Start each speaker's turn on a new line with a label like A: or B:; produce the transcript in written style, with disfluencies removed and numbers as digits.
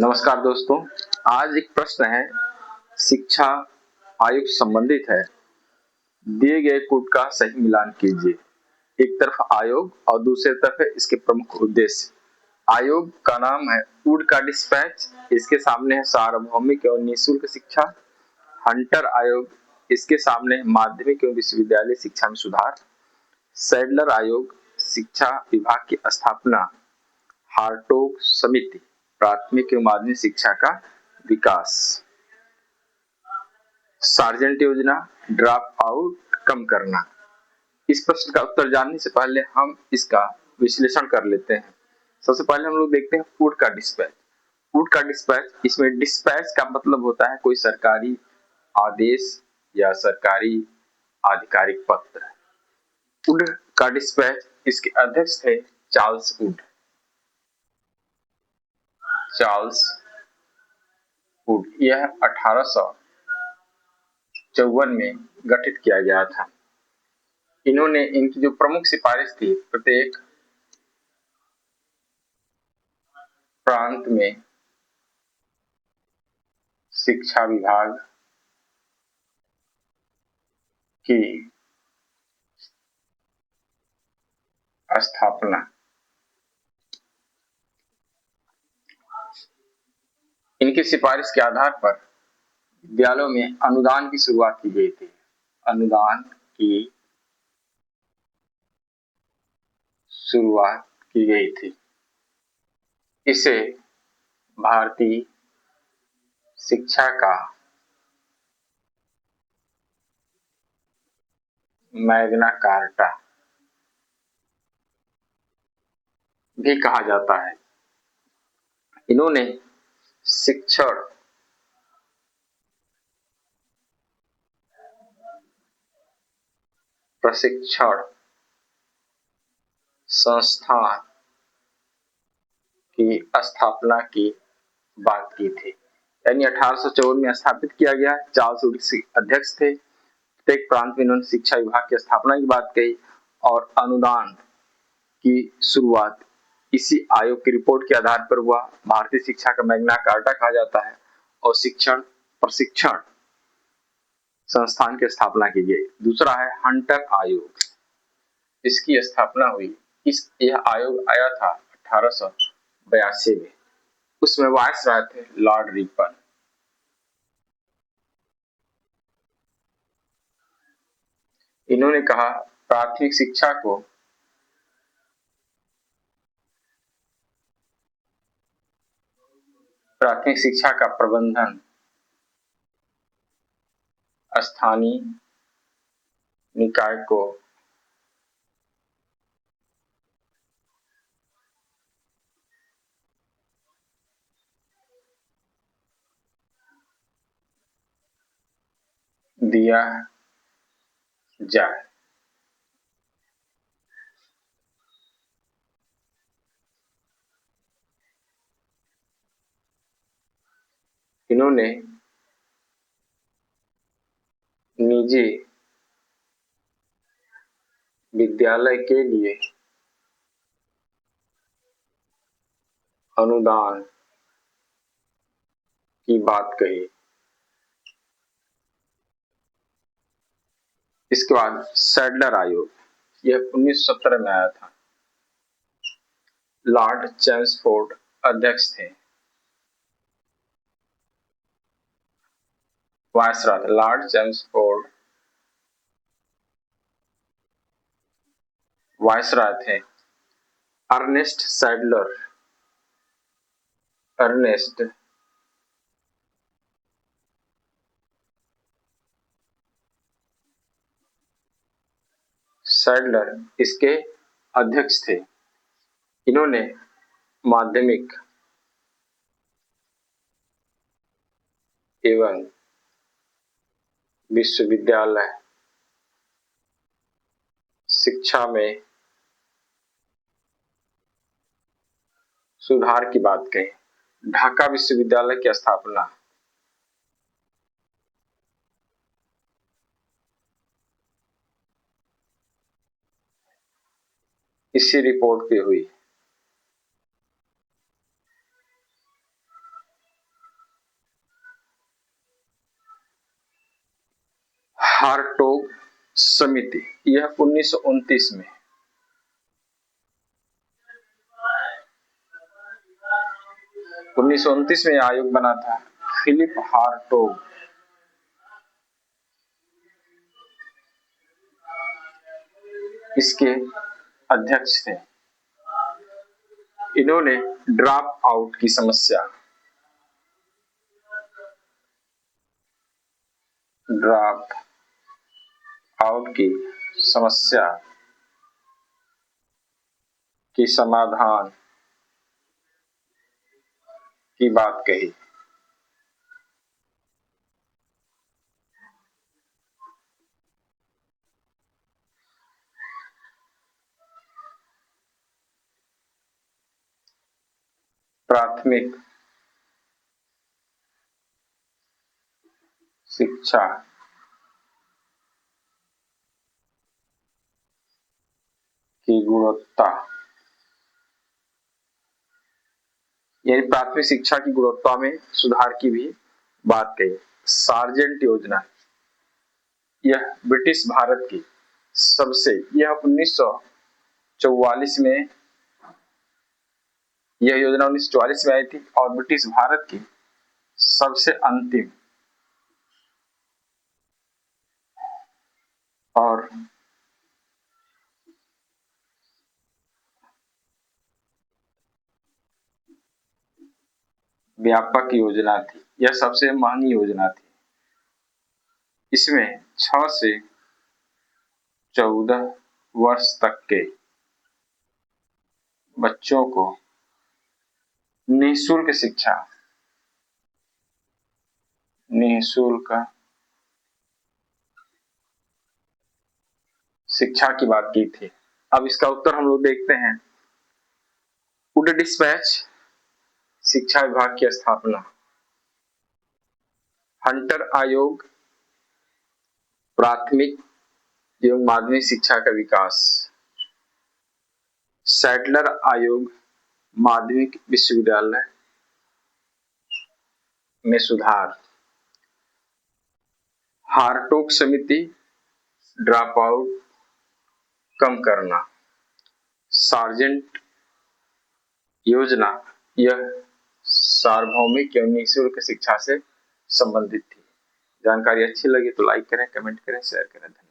A: नमस्कार दोस्तों। आज एक प्रश्न है, शिक्षा आयोग से संबंधित है। दिए गए कोड का सही मिलान कीजिए। एक तरफ आयोग और दूसरी तरफ है इसके प्रमुख उद्देश्य। आयोग का नाम है वुड का डिस्पैच, इसके सामने है सार्वभौमिक एवं निःशुल्क शिक्षा। हंटर आयोग, इसके सामने है माध्यमिक एवं विश्वविद्यालय शिक्षा में सुधार। सैडलर आयोग, शिक्षा विभाग की स्थापना। हार्टोग समिति, प्राथमिक एवं माध्यमिक शिक्षा का विकास। सार्जेंट योजना, ड्रॉप आउट कम करना। इस प्रश्न का उत्तर जानने से पहले हम इसका विश्लेषण कर लेते हैं। सबसे पहले हम लोग देखते हैं वुड का डिस्पैच। वुड का डिस्पैच, इसमें डिस्पैच का मतलब होता है कोई सरकारी आदेश या सरकारी आधिकारिक पत्र। वुड का डिस्पैच, इसके अध्यक्ष थे चार्ल्स वुड। चार्ल्स वुड, यह 1854 में गठित किया गया था। इन्होंने, इनकी जो प्रमुख सिफारिश थी, प्रत्येक प्रांत में शिक्षा विभाग की स्थापना। इनकी सिफारिश के आधार पर विद्यालयों में अनुदान की शुरुआत की गई थी। अनुदान की शुरुआत की गई थी। इसे भारतीय शिक्षा का मैग्ना कार्टा भी कहा जाता है। इन्होंने शिक्षण प्रशिक्षण संस्थान की स्थापना की बात की थी। यानी 1854 में स्थापित किया गया। चार्ल्स वुड अध्यक्ष थे। प्रत्येक प्रांत में इन्होंने शिक्षा विभाग की स्थापना की बात कही और अनुदान की शुरुआत इसी आयोग की रिपोर्ट के आधार पर हुआ। भारतीय शिक्षा का मैग्ना कार्टा कहा जाता है और शिक्षण प्रशिक्षण संस्थान की स्थापना की गई। दूसरा है हंटर आयोग, इसकी स्थापना हुई। यह आयोग आया था 1882 में। उसमें वायसराय थे लॉर्ड रिपन। इन्होंने कहा प्राथमिक शिक्षा को प्राथमिक शिक्षा का प्रबंधन स्थानीय निकाय को दिया जाए। इन्होंने निजी विद्यालय के लिए अनुदान की बात कही। इसके बाद सैडलर आयोग, यह 1917 में आया था। लॉर्ड चैम्सफोर्ड अध्यक्ष थे। वायसराय लॉर्ड चैम्सफोर्ड वायसराय थे। अर्नेस्ट सैडलर अर्नेस्ट सैडलर इसके अध्यक्ष थे। इन्होंने माध्यमिक एवं विश्वविद्यालय शिक्षा में सुधार की बात कही। ढाका विश्वविद्यालय की स्थापना इसी रिपोर्ट पे हुई। हार्टोग समिति, यह 1929 में 1929 में आयोग बना था। फिलिप हार्टोग इसके अध्यक्ष थे। इन्होंने ड्रॉप आउट की समस्या की समाधान की बात कही। प्राथमिक शिक्षा की गुणवत्ता, यानी प्राथमिक शिक्षा की गुणवत्ता में सुधार की भी बात कही। सार्जेंट योजना, यह ब्रिटिश भारत की यह 1944 में यह योजना 1944 में आई थी और ब्रिटिश भारत की सबसे अंतिम और व्यापक योजना थी। यह सबसे महंगी योजना थी। इसमें 6 से 14 वर्ष तक के बच्चों को निःशुल्क शिक्षा की बात की थी। अब इसका उत्तर हम लोग देखते हैं। वुड डिस्पैच शिक्षा विभाग की स्थापना, हंटर आयोग प्राथमिक एवं माध्यमिक शिक्षा का विकास, सैडलर आयोग माध्यमिक विश्वविद्यालय में सुधार, हार्टोग समिति ड्रॉप आउट कम करना, सार्जेंट योजना यह सार्वभौमिक एवं निःशुल्क शिक्षा से संबंधित थी। जानकारी अच्छी लगी तो लाइक करें, कमेंट करें, शेयर करें। धन्यवाद।